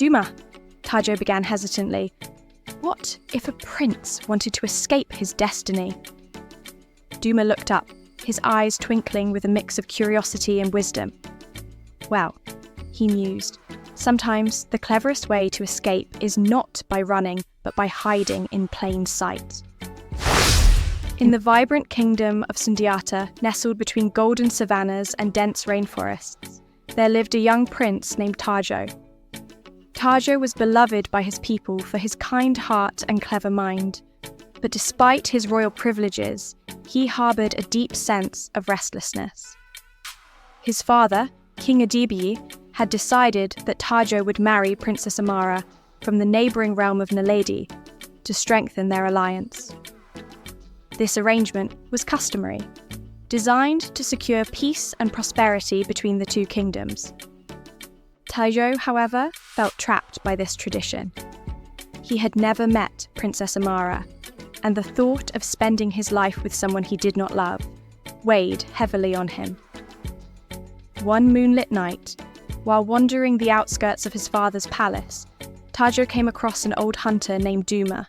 Duma, Tajo began hesitantly. What if a prince wanted to escape his destiny? Duma looked up, his eyes twinkling with a mix of curiosity and wisdom. Well, he mused, sometimes the cleverest way to escape is not by running, but by hiding in plain sight. In the vibrant kingdom of Sundiata, nestled between golden savannas and dense rainforests, there lived a young prince named Tajo. Tajo was beloved by his people for his kind heart and clever mind, but despite his royal privileges, he harboured a deep sense of restlessness. His father, King Adibiyi, had decided that Tajo would marry Princess Amara from the neighbouring realm of Naledi to strengthen their alliance. This arrangement was customary, designed to secure peace and prosperity between the two kingdoms. Tajo, however, felt trapped by this tradition. He had never met Princess Amara, and the thought of spending his life with someone he did not love weighed heavily on him. One moonlit night, while wandering the outskirts of his father's palace, Tajo came across an old hunter named Duma.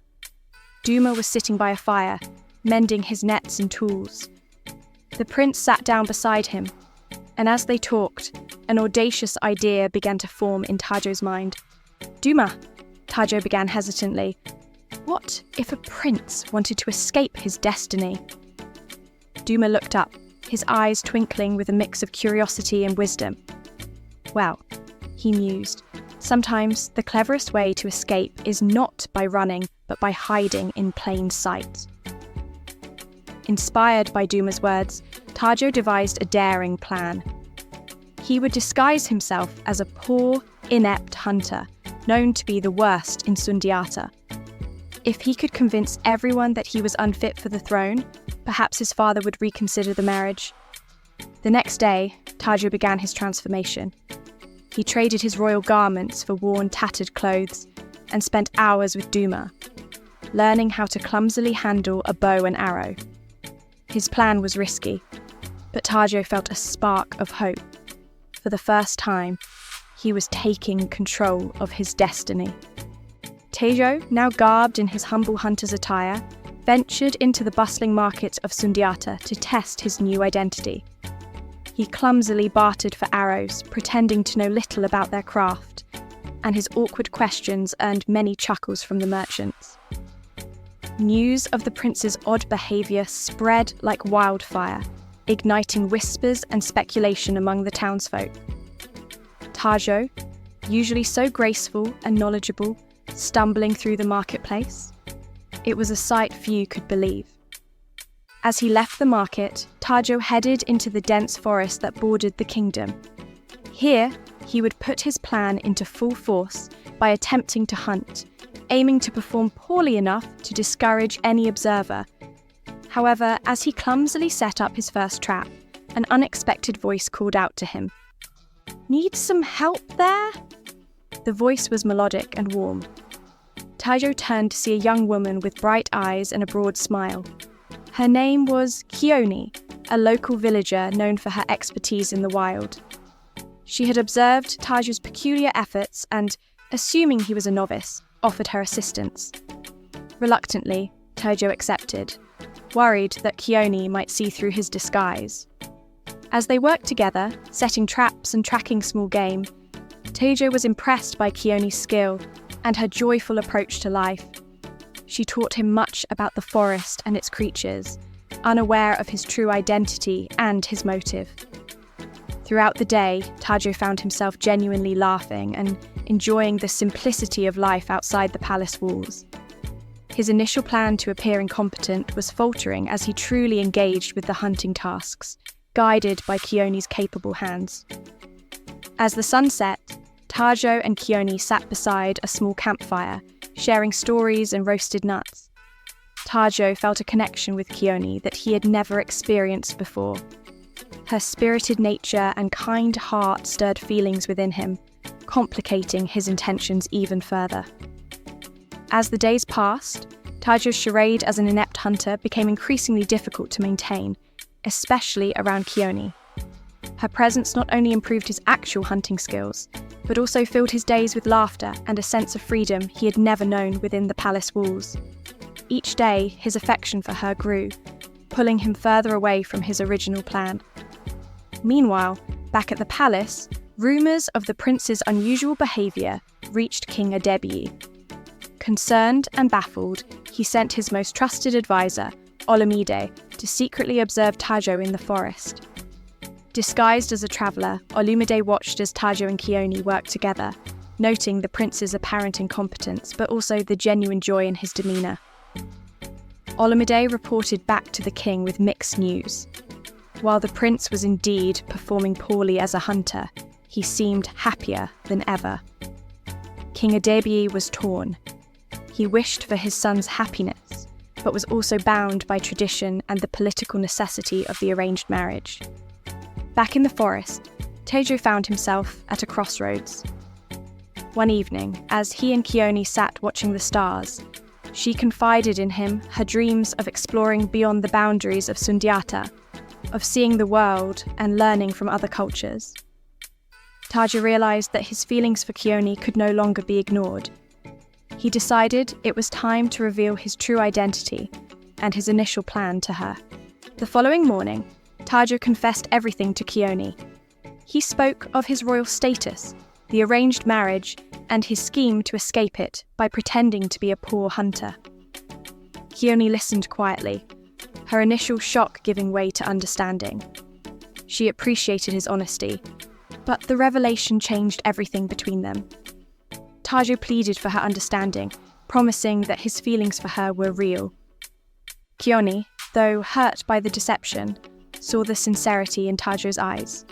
Duma was sitting by a fire, mending his nets and tools. The prince sat down beside him, and as they talked, an audacious idea began to form in Tajo's mind. Duma, Tajo began hesitantly. What if a prince wanted to escape his destiny? Duma looked up, his eyes twinkling with a mix of curiosity and wisdom. Well, he mused, sometimes the cleverest way to escape is not by running, but by hiding in plain sight. Inspired by Duma's words, Tajo devised a daring plan. He would disguise himself as a poor, inept hunter, known to be the worst in Sundiata. If he could convince everyone that he was unfit for the throne, perhaps his father would reconsider the marriage. The next day, Tajo began his transformation. He traded his royal garments for worn, tattered clothes and spent hours with Duma, learning how to clumsily handle a bow and arrow. His plan was risky, but Tajo felt a spark of hope. For the first time, he was taking control of his destiny. Tajo, now garbed in his humble hunter's attire, ventured into the bustling market of Sundiata to test his new identity. He clumsily bartered for arrows, pretending to know little about their craft, and his awkward questions earned many chuckles from the merchants. News of the prince's odd behaviour spread like wildfire, igniting whispers and speculation among the townsfolk. Tajo, usually so graceful and knowledgeable, stumbling through the marketplace. It was a sight few could believe. As he left the market, Tajo headed into the dense forest that bordered the kingdom. Here, he would put his plan into full force by attempting to hunt, aiming to perform poorly enough to discourage any observer. However, as he clumsily set up his first trap, an unexpected voice called out to him. "Need some help there?" The voice was melodic and warm. Tajo turned to see a young woman with bright eyes and a broad smile. Her name was Kioni, a local villager known for her expertise in the wild. She had observed Tajo's peculiar efforts and, assuming he was a novice, offered her assistance. Reluctantly, Tajo accepted, worried that Kioni might see through his disguise. As they worked together, setting traps and tracking small game, Tajo was impressed by Kioni's skill and her joyful approach to life. She taught him much about the forest and its creatures, unaware of his true identity and his motive. Throughout the day, Tajo found himself genuinely laughing and enjoying the simplicity of life outside the palace walls. His initial plan to appear incompetent was faltering as he truly engaged with the hunting tasks, guided by Kioni's capable hands. As the sun set, Tajo and Kioni sat beside a small campfire, sharing stories and roasted nuts. Tajo felt a connection with Kioni that he had never experienced before. Her spirited nature and kind heart stirred feelings within him, complicating his intentions even further. As the days passed, Tajo's charade as an inept hunter became increasingly difficult to maintain, especially around Kioni. Her presence not only improved his actual hunting skills, but also filled his days with laughter and a sense of freedom he had never known within the palace walls. Each day, his affection for her grew, pulling him further away from his original plan. Meanwhile, back at the palace, rumours of the prince's unusual behaviour reached King Adebiyi. Concerned and baffled, he sent his most trusted advisor, Olumide, to secretly observe Tajo in the forest. Disguised as a traveller, Olumide watched as Tajo and Kioni worked together, noting the prince's apparent incompetence but also the genuine joy in his demeanour. Olumide reported back to the king with mixed news. While the prince was indeed performing poorly as a hunter, he seemed happier than ever. King Adebiyi was torn. He wished for his son's happiness, but was also bound by tradition and the political necessity of the arranged marriage. Back in the forest, Tajo found himself at a crossroads. One evening, as he and Kioni sat watching the stars, she confided in him her dreams of exploring beyond the boundaries of Sundiata, of seeing the world and learning from other cultures. Tajo realised that his feelings for Kioni could no longer be ignored. He decided it was time to reveal his true identity and his initial plan to her. The following morning, Tajo confessed everything to Kioni. He spoke of his royal status, the arranged marriage, and his scheme to escape it by pretending to be a poor hunter. Kioni listened quietly, her initial shock giving way to understanding. She appreciated his honesty, but the revelation changed everything between them. Tajo pleaded for her understanding, promising that his feelings for her were real. Kioni, though hurt by the deception, saw the sincerity in Tajo's eyes.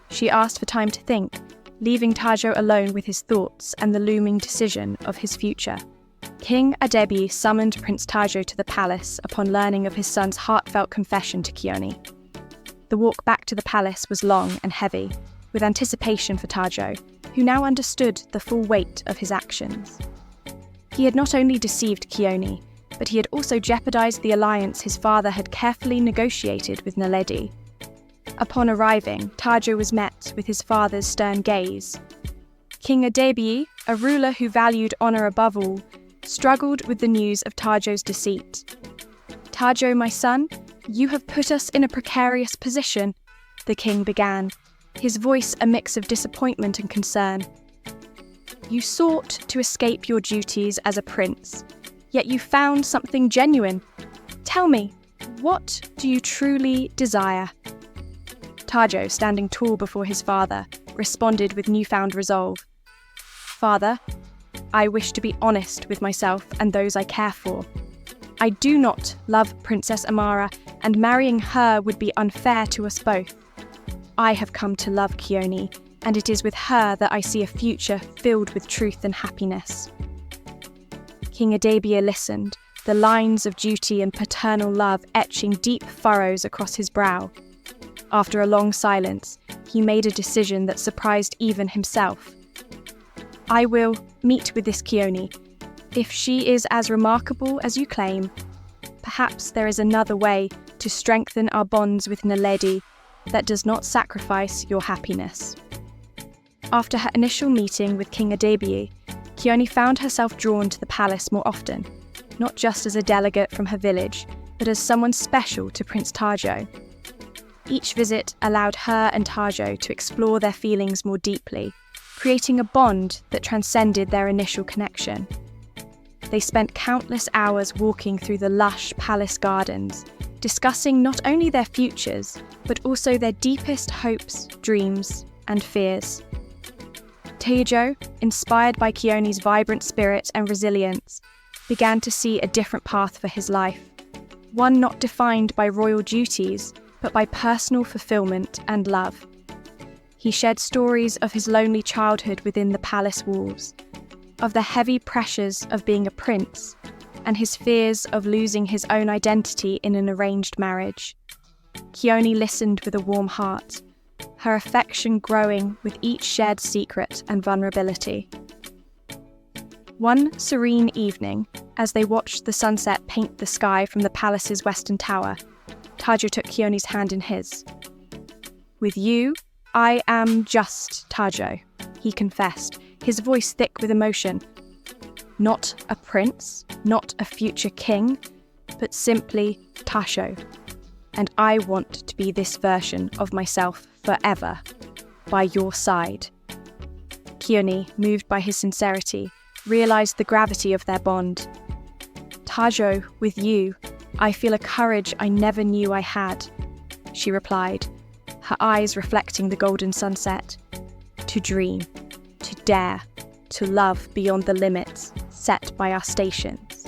She asked for time to think, leaving Tajo alone with his thoughts and the looming decision of his future. King Adebiyi summoned Prince Tajo to the palace upon learning of his son's heartfelt confession to Kioni. The walk back to the palace was long and heavy, with anticipation for Tajo, who now understood the full weight of his actions. He had not only deceived Kioni, but he had also jeopardized the alliance his father had carefully negotiated with Naledi. Upon arriving, Tajo was met with his father's stern gaze. King Adebiyi, a ruler who valued honour above all, struggled with the news of Tajo's deceit. "Tajo, my son, you have put us in a precarious position," the king began, his voice a mix of disappointment and concern. "You sought to escape your duties as a prince, yet you found something genuine. Tell me, what do you truly desire?" Tajo, standing tall before his father, responded with newfound resolve. "Father, I wish to be honest with myself and those I care for. I do not love Princess Amara, and marrying her would be unfair to us both. I have come to love Kioni, and it is with her that I see a future filled with truth and happiness." King Adebiyi listened, the lines of duty and paternal love etching deep furrows across his brow. After a long silence, he made a decision that surprised even himself. "I will meet with this Kioni. If she is as remarkable as you claim, perhaps there is another way to strengthen our bonds with Naledi that does not sacrifice your happiness." After her initial meeting with King Adebiyi, Kioni found herself drawn to the palace more often, not just as a delegate from her village, but as someone special to Prince Tajo. Each visit allowed her and Tajo to explore their feelings more deeply, creating a bond that transcended their initial connection. They spent countless hours walking through the lush palace gardens, discussing not only their futures, but also their deepest hopes, dreams, and fears. Tajo, inspired by Kioni's vibrant spirit and resilience, began to see a different path for his life, one not defined by royal duties, but by personal fulfillment and love. He shared stories of his lonely childhood within the palace walls, of the heavy pressures of being a prince, and his fears of losing his own identity in an arranged marriage. Kioni listened with a warm heart, her affection growing with each shared secret and vulnerability. One serene evening, as they watched the sunset paint the sky from the palace's western tower, Tajo took Kioni's hand in his. "With you, I am just Tajo," he confessed, his voice thick with emotion. Not a prince, not a future king, but simply Tasho. And I want to be this version of myself forever, by your side. Kioni, moved by his sincerity, realized the gravity of their bond. Tajo, with you, I feel a courage I never knew I had, she replied, her eyes reflecting the golden sunset. To dream, to dare, to love beyond the limits set by our stations.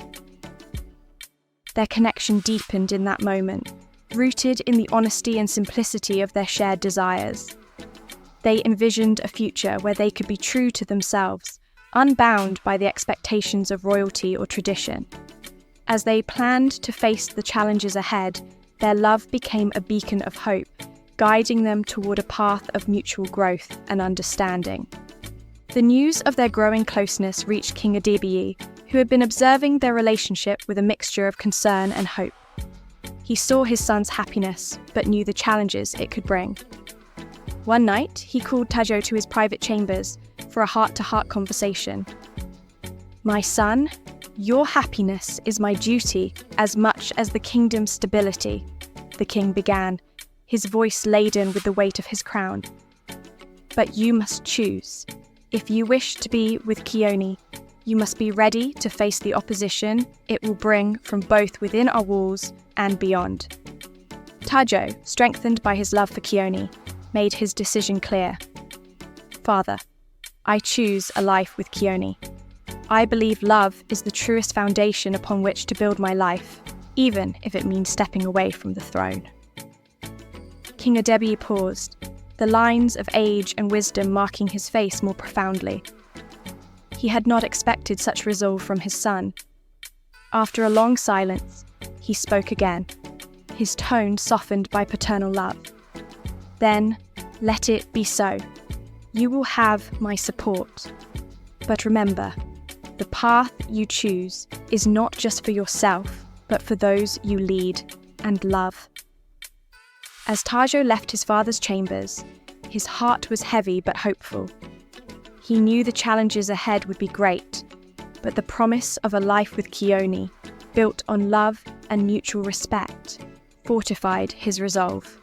Their connection deepened in that moment, rooted in the honesty and simplicity of their shared desires. They envisioned a future where they could be true to themselves, unbound by the expectations of royalty or tradition. As they planned to face the challenges ahead, their love became a beacon of hope, guiding them toward a path of mutual growth and understanding. The news of their growing closeness reached King Adebiyi, who had been observing their relationship with a mixture of concern and hope. He saw his son's happiness, but knew the challenges it could bring. One night, he called Tajo to his private chambers for a heart-to-heart conversation. "My son, your happiness is my duty as much as the kingdom's stability," the king began, his voice laden with the weight of his crown. "But you must choose. If you wish to be with Kioni, you must be ready to face the opposition it will bring from both within our walls and beyond." Tajo, strengthened by his love for Kioni, made his decision clear. "Father, I choose a life with Kioni. I believe love is the truest foundation upon which to build my life, even if it means stepping away from the throne." King Adebiyi paused, the lines of age and wisdom marking his face more profoundly. He had not expected such resolve from his son. After a long silence, he spoke again, his tone softened by paternal love. "Then, let it be so. You will have my support. But remember, the path you choose is not just for yourself, but for those you lead and love." As Tajo left his father's chambers, his heart was heavy but hopeful. He knew the challenges ahead would be great, but the promise of a life with Kioni, built on love and mutual respect, fortified his resolve.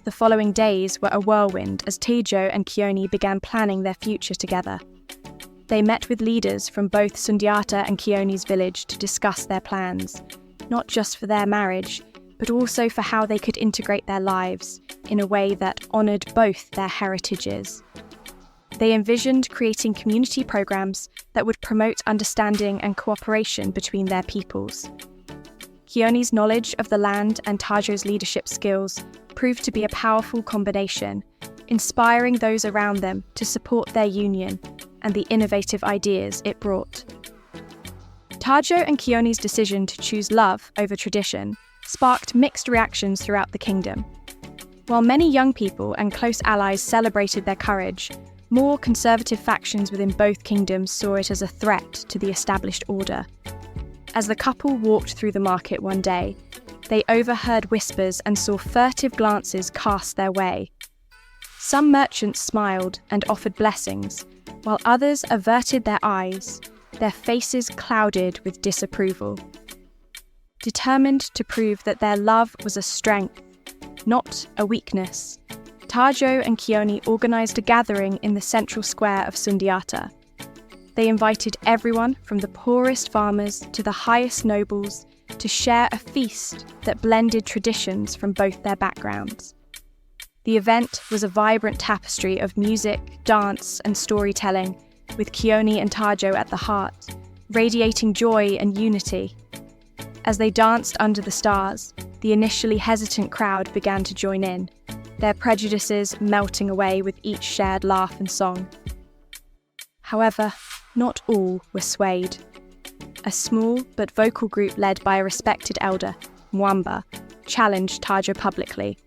The following days were a whirlwind as Tajo and Kioni began planning their future together. They met with leaders from both Sundiata and Kioni's village to discuss their plans, not just for their marriage, but also for how they could integrate their lives in a way that honoured both their heritages. They envisioned creating community programs that would promote understanding and cooperation between their peoples. Kioni's knowledge of the land and Tajo's leadership skills proved to be a powerful combination, inspiring those around them to support their union and the innovative ideas it brought. Tajo and Kioni's decision to choose love over tradition sparked mixed reactions throughout the kingdom. While many young people and close allies celebrated their courage, more conservative factions within both kingdoms saw it as a threat to the established order. As the couple walked through the market one day, they overheard whispers and saw furtive glances cast their way. Some merchants smiled and offered blessings, while others averted their eyes, their faces clouded with disapproval. Determined to prove that their love was a strength, not a weakness, Tajo and Kioni organised a gathering in the central square of Sundiata. They invited everyone from the poorest farmers to the highest nobles to share a feast that blended traditions from both their backgrounds. The event was a vibrant tapestry of music, dance, and storytelling, with Kioni and Tajo at the heart, radiating joy and unity. As they danced under the stars, the initially hesitant crowd began to join in, their prejudices melting away with each shared laugh and song. However, not all were swayed. A small but vocal group led by a respected elder, Mwamba, challenged Tajo publicly.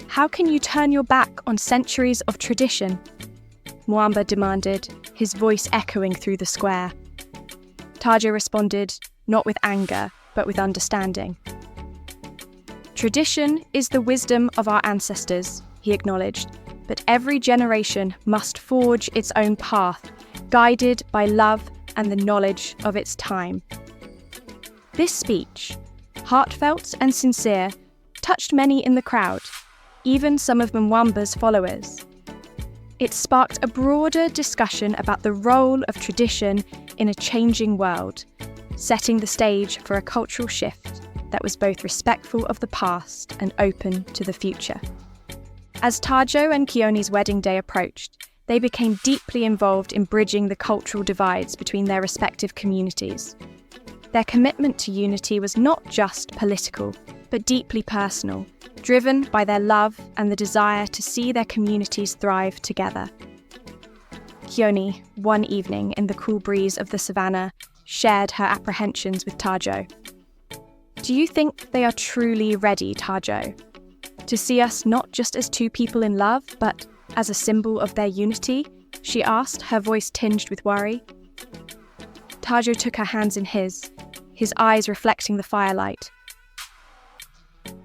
"How can you turn your back on centuries of tradition?" Mwamba demanded, his voice echoing through the square. Tajo responded, not with anger, but with understanding. "Tradition is the wisdom of our ancestors," he acknowledged, but every generation must forge its own path, guided by love and the knowledge of its time. This speech, heartfelt and sincere, touched many in the crowd, even some of Mwamba's followers. It sparked a broader discussion about the role of tradition in a changing world, setting the stage for a cultural shift that was both respectful of the past and open to the future. As Tajo and Kioni's wedding day approached, they became deeply involved in bridging the cultural divides between their respective communities. Their commitment to unity was not just political, but deeply personal, driven by their love and the desire to see their communities thrive together. Kioni, one evening in the cool breeze of the savannah, shared her apprehensions with Tajo. "Do you think they are truly ready, Tajo? To see us not just as two people in love, but as a symbol of their unity?" she asked, her voice tinged with worry. Tajo took her hands in his eyes reflecting the firelight.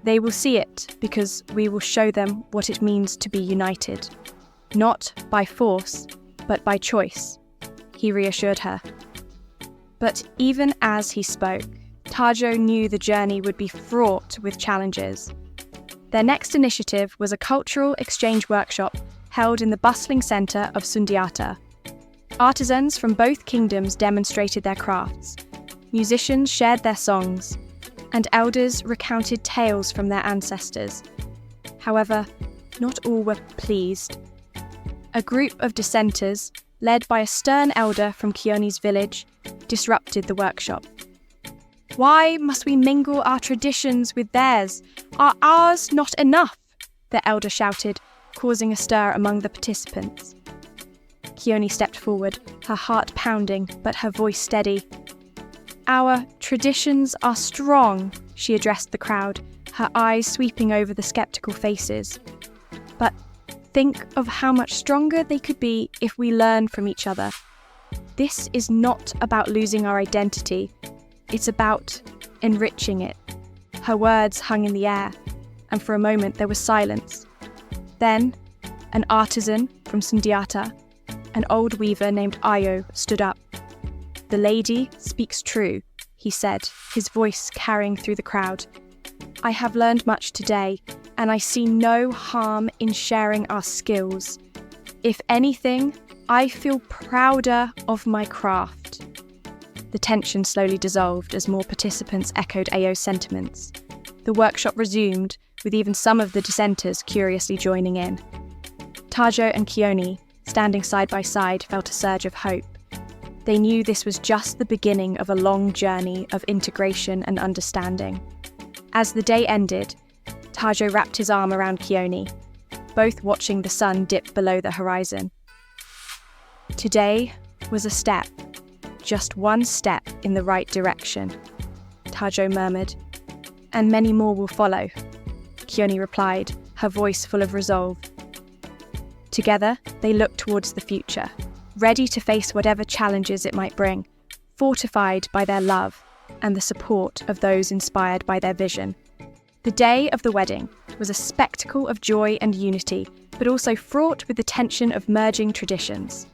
"They will see it because we will show them what it means to be united. Not by force, but by choice," he reassured her. But even as he spoke, Tajo knew the journey would be fraught with challenges. Their next initiative was a cultural exchange workshop held in the bustling centre of Sundiata. Artisans from both kingdoms demonstrated their crafts, musicians shared their songs, and elders recounted tales from their ancestors. However, not all were pleased. A group of dissenters, led by a stern elder from Kioni's village, disrupted the workshop. "Why must we mingle our traditions with theirs? Are ours not enough?" the elder shouted, causing a stir among the participants. Kioni stepped forward, her heart pounding, but her voice steady. "Our traditions are strong," she addressed the crowd, her eyes sweeping over the skeptical faces. "But think of how much stronger they could be if we learn from each other. This is not about losing our identity. It's about enriching it." Her words hung in the air, and for a moment there was silence. Then, an artisan from Sundiata, an old weaver named Ayo, stood up. "The lady speaks true," he said, his voice carrying through the crowd. "I have learned much today, and I see no harm in sharing our skills. If anything, I feel prouder of my craft." The tension slowly dissolved as more participants echoed Ayo's sentiments. The workshop resumed, with even some of the dissenters curiously joining in. Tajo and Kioni, standing side by side, felt a surge of hope. They knew this was just the beginning of a long journey of integration and understanding. As the day ended, Tajo wrapped his arm around Kioni, both watching the sun dip below the horizon. "Today was a step, just one step in the right direction," Tajo murmured. "And many more will follow," Kioni replied, her voice full of resolve. Together, they looked towards the future, ready to face whatever challenges it might bring, fortified by their love and the support of those inspired by their vision. The day of the wedding was a spectacle of joy and unity, but also fraught with the tension of merging traditions.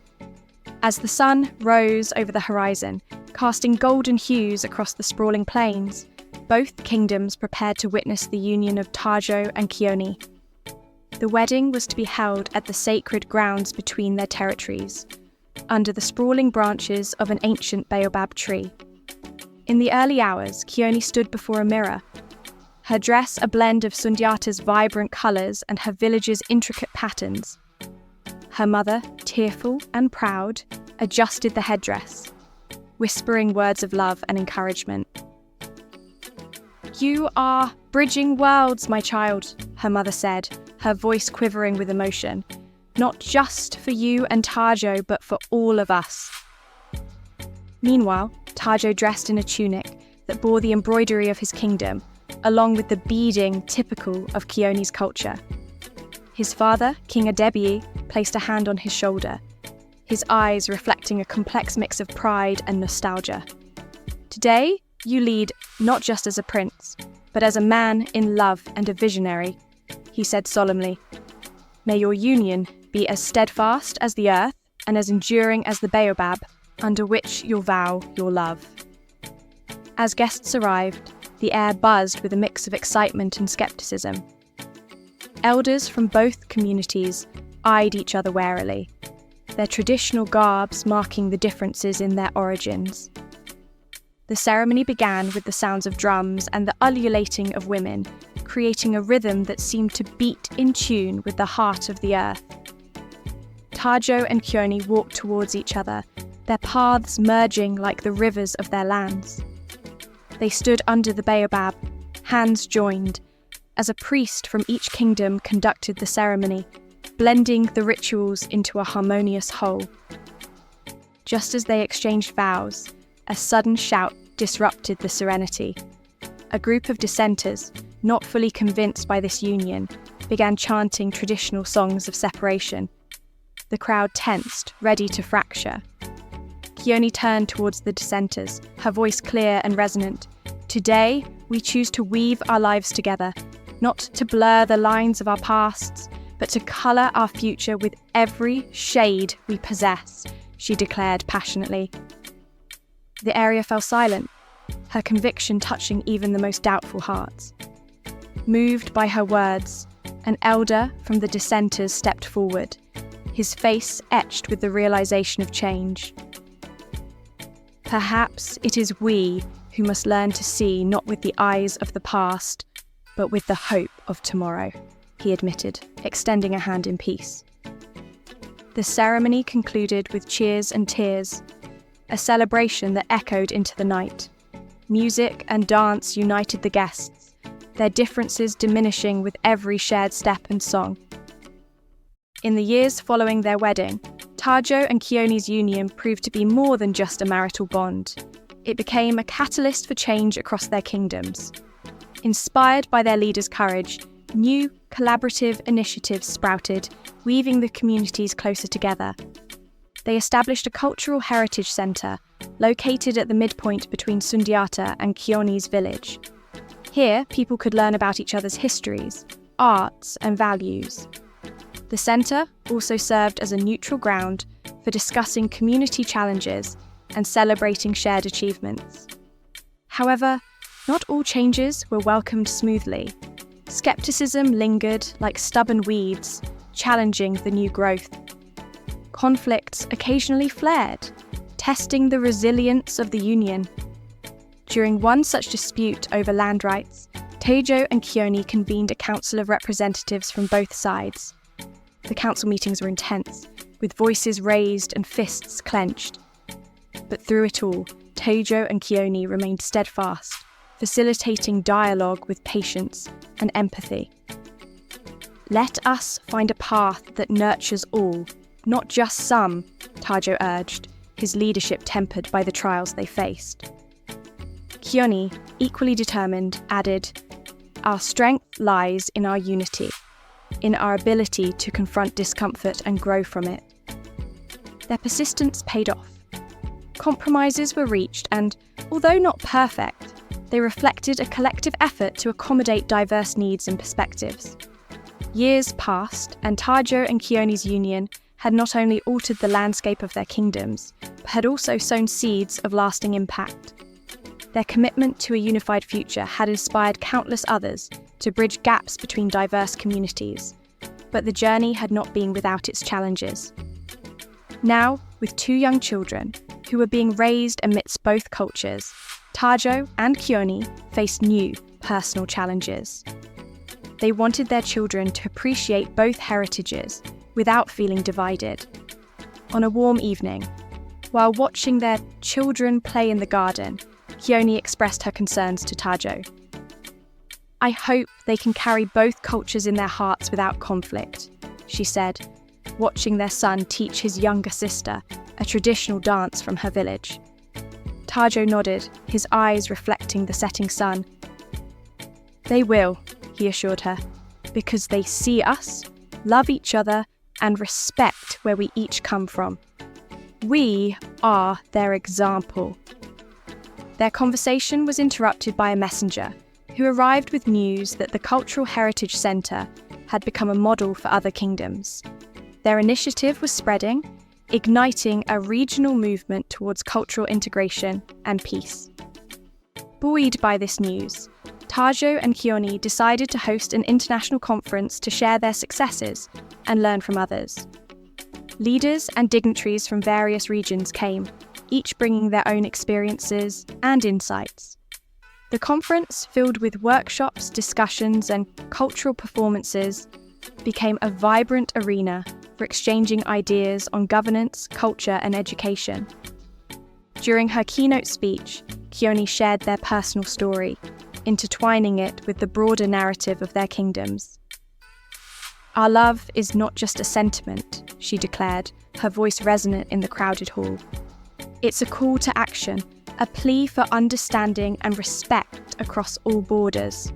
As the sun rose over the horizon, casting golden hues across the sprawling plains, both kingdoms prepared to witness the union of Tajo and Kioni. The wedding was to be held at the sacred grounds between their territories, under the sprawling branches of an ancient baobab tree. In the early hours, Kioni stood before a mirror, her dress a blend of Sundiata's vibrant colours and her village's intricate patterns. Her mother, tearful and proud, adjusted the headdress, whispering words of love and encouragement. "You are bridging worlds, my child," her mother said, her voice quivering with emotion. "Not just for you and Tajo, but for all of us." Meanwhile, Tajo dressed in a tunic that bore the embroidery of his kingdom, along with the beading typical of Kioni's culture. His father, King Adebiyi, placed a hand on his shoulder, his eyes reflecting a complex mix of pride and nostalgia. "Today, you lead not just as a prince, but as a man in love and a visionary," he said solemnly. May your union be as steadfast as the earth and as enduring as the baobab under which you'll vow your love. As guests arrived, the air buzzed with a mix of excitement and skepticism. Elders from both communities eyed each other warily, their traditional garbs marking the differences in their origins. The ceremony began with the sounds of drums and the ululating of women, creating a rhythm that seemed to beat in tune with the heart of the earth. Tajo and Kioni walked towards each other, their paths merging like the rivers of their lands. They stood under the baobab, hands joined, as a priest from each kingdom conducted the ceremony, blending the rituals into a harmonious whole. Just as they exchanged vows, a sudden shout disrupted the serenity. A group of dissenters, not fully convinced by this union, began chanting traditional songs of separation. The crowd tensed, ready to fracture. Kioni turned towards the dissenters, her voice clear and resonant. Today, we choose to weave our lives together, not to blur the lines of our pasts, but to colour our future with every shade we possess, she declared passionately. The area fell silent, her conviction touching even the most doubtful hearts. Moved by her words, an elder from the dissenters stepped forward, his face etched with the realization of change. Perhaps it is we who must learn to see not with the eyes of the past, but with the hope of tomorrow, he admitted, extending a hand in peace. The ceremony concluded with cheers and tears, a celebration that echoed into the night. Music and dance united the guests, their differences diminishing with every shared step and song. In the years following their wedding, Tajo and Kioni's union proved to be more than just a marital bond. It became a catalyst for change across their kingdoms. Inspired by their leaders' courage, new collaborative initiatives sprouted, weaving the communities closer together. They established a cultural heritage centre located at the midpoint between Sundiata and Kioni's village. Here, people could learn about each other's histories, arts, and values. The centre also served as a neutral ground for discussing community challenges and celebrating shared achievements. However, not all changes were welcomed smoothly. Skepticism lingered like stubborn weeds, challenging the new growth. Conflicts occasionally flared, testing the resilience of the union. During one such dispute over land rights, Tajo and Kioni convened a council of representatives from both sides. The council meetings were intense, with voices raised and fists clenched. But through it all, Tajo and Kioni remained steadfast, facilitating dialogue with patience and empathy. Let us find a path that nurtures all, not just some, Tajo urged, his leadership tempered by the trials they faced. Kioni, equally determined, added, "Our strength lies in our unity, in our ability to confront discomfort and grow from it." Their persistence paid off. Compromises were reached and, although not perfect, they reflected a collective effort to accommodate diverse needs and perspectives. Years passed, and Tajo and Kioni's union had not only altered the landscape of their kingdoms, but had also sown seeds of lasting impact. Their commitment to a unified future had inspired countless others to bridge gaps between diverse communities, but the journey had not been without its challenges. Now, with two young children, who were being raised amidst both cultures, Tajo and Kioni faced new personal challenges. They wanted their children to appreciate both heritages without feeling divided. On a warm evening, while watching their children play in the garden, Kioni expressed her concerns to Tajo. "I hope they can carry both cultures in their hearts without conflict," she said, watching their son teach his younger sister a traditional dance from her village. Tajo nodded, his eyes reflecting the setting sun. "They will," he assured her, "because they see us, love each other, and respect where we each come from. We are their example." Their conversation was interrupted by a messenger who arrived with news that the Cultural Heritage Centre had become a model for other kingdoms. Their initiative was spreading, igniting a regional movement towards cultural integration and peace. Buoyed by this news, Tajo and Kioni decided to host an international conference to share their successes and learn from others. Leaders and dignitaries from various regions came, each bringing their own experiences and insights. The conference, filled with workshops, discussions, and cultural performances, became a vibrant arena for exchanging ideas on governance, culture, and education. During her keynote speech, Kioni shared their personal story, intertwining it with the broader narrative of their kingdoms. "Our love is not just a sentiment," she declared, her voice resonant in the crowded hall. "It's a call to action, a plea for understanding and respect across all borders."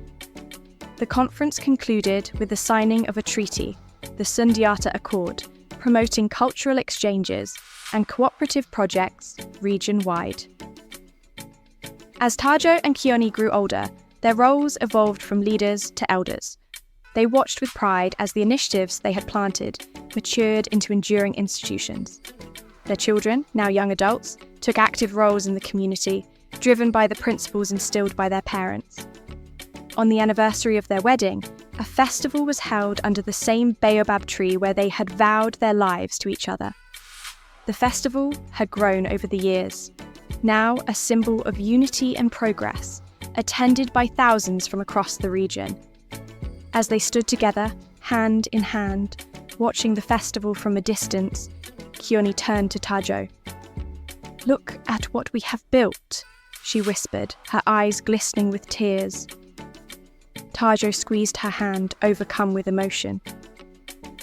The conference concluded with the signing of a treaty, the Sundiata Accord, promoting cultural exchanges and cooperative projects region-wide. As Tajo and Kioni grew older, their roles evolved from leaders to elders. They watched with pride as the initiatives they had planted matured into enduring institutions. Their children, now young adults, took active roles in the community, driven by the principles instilled by their parents. On the anniversary of their wedding, a festival was held under the same baobab tree where they had vowed their lives to each other. The festival had grown over the years, now a symbol of unity and progress, attended by thousands from across the region. As they stood together, hand in hand, watching the festival from a distance, Kioni turned to Tajo. "Look at what we have built," she whispered, her eyes glistening with tears. Tajo squeezed her hand, overcome with emotion.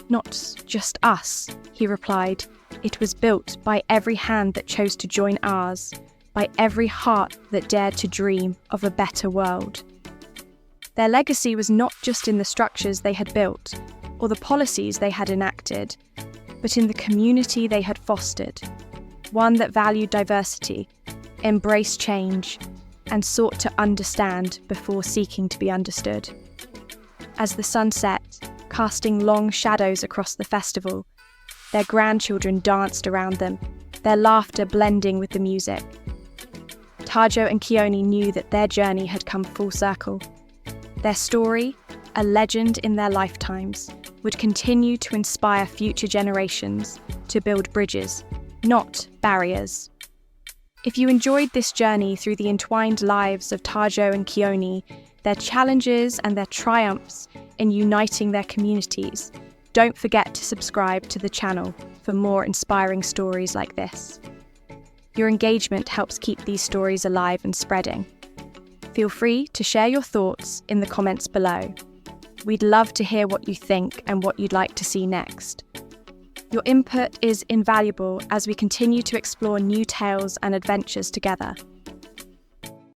"Not just us," he replied. "It was built by every hand that chose to join ours, by every heart that dared to dream of a better world." Their legacy was not just in the structures they had built or the policies they had enacted, but in the community they had fostered, one that valued diversity, embraced change, and sought to understand before seeking to be understood. As the sun set, casting long shadows across the festival, their grandchildren danced around them, their laughter blending with the music. Tajo and Kioni knew that their journey had come full circle. Their story, a legend in their lifetimes, would continue to inspire future generations to build bridges, not barriers. If you enjoyed this journey through the entwined lives of Tajo and Kioni, their challenges and their triumphs in uniting their communities, don't forget to subscribe to the channel for more inspiring stories like this. Your engagement helps keep these stories alive and spreading. Feel free to share your thoughts in the comments below. We'd love to hear what you think and what you'd like to see next. Your input is invaluable as we continue to explore new tales and adventures together.